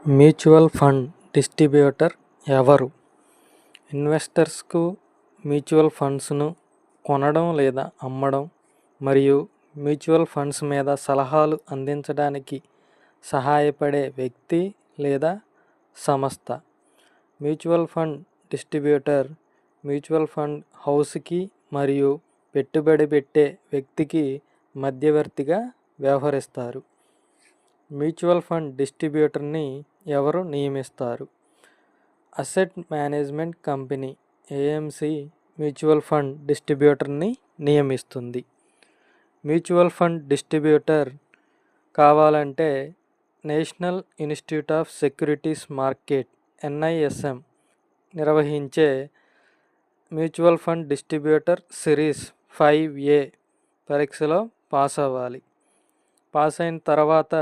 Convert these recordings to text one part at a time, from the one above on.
Mutual fund distributor ఎవరు? ఇన్వెస్టర్స్కు mutual ఫండ్స్ను కొనడం లేదా అమ్మడం మరియు మ్యూచువల్ ఫండ్స్ మీద సలహాలు అందించడానికి సహాయపడే వ్యక్తి లేదా సంస్థ. Mutual fund distributor mutual fund హౌస్కి మరియు పెట్టుబడి పెట్టే వ్యక్తికి మధ్యవర్తిగా వ్యవహరిస్తారు. మ్యూచువల్ ఫండ్ డిస్ట్రిబ్యూటర్ని ఎవరు నియమిస్తారు? Asset management company AMC mutual fund డిస్ట్రిబ్యూటర్ని నియమిస్తుంది. మ్యూచువల్ ఫండ్ డిస్ట్రిబ్యూటర్ కావాలంటే national institute of securities market (NISM) నిర్వహించే mutual fund distributor series 5A పరీక్షలో పాస్ అవ్వాలి. పాస్ అయిన తర్వాత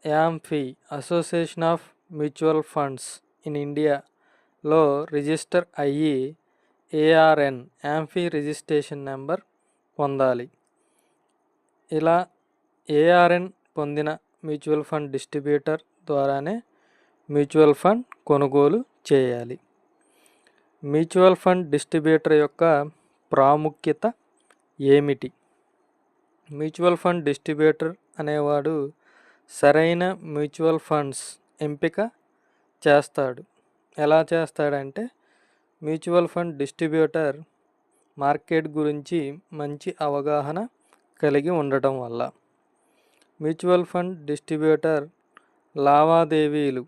AMFI association of mutual funds in ఇండియాలో రిజిస్టర్ అయ్యి ARN AMFI రిజిస్ట్రేషన్ నెంబర్ పొందాలి. ఇలా ARN పొందిన మ్యూచువల్ ఫండ్ డిస్ట్రిబ్యూటర్ ద్వారానే మ్యూచువల్ ఫండ్ కొనుగోలు చేయాలి. మ్యూచువల్ ఫండ్ డిస్ట్రిబ్యూటర్ యొక్క ప్రాముఖ్యత ఏమిటి? మ్యూచువల్ ఫండ్ డిస్ట్రిబ్యూటర్ అనేవాడు సరైన మ్యూచువల్ ఫండ్స్ ఎంపిక చేస్తాడు. ఎలా చేస్తాడంటే మ్యూచువల్ ఫండ్ డిస్ట్రిబ్యూటర్ మార్కెట్ గురించి మంచి అవగాహన కలిగి ఉండటం వల్ల. మ్యూచువల్ ఫండ్ డిస్ట్రిబ్యూటర్ లావాదేవీలు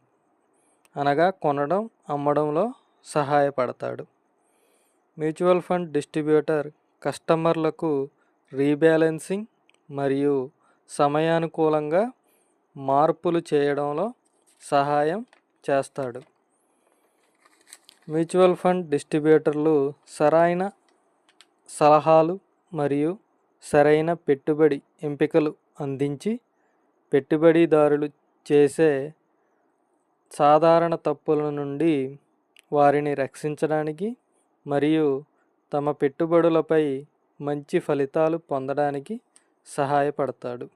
అనగా కొనడం అమ్మడంలో సహాయపడతాడు. మ్యూచువల్ ఫండ్ డిస్ట్రిబ్యూటర్ కస్టమర్లకు రీబ్యాలెన్సింగ్ మరియు సమయానుకూలంగా మార్పులు చేయడంలో సహాయం చేస్తాడు. మ్యూచువల్ ఫండ్ డిస్ట్రిబ్యూటర్లు సరైన సలహాలు మరియు సరైన పెట్టుబడి ఎంపికలు అందించి పెట్టుబడిదారులు చేసే సాధారణ తప్పుల నుండి వారిని రక్షించడానికి మరియు తమ పెట్టుబడులపై మంచి ఫలితాలు పొందడానికి సహాయపడతాడు.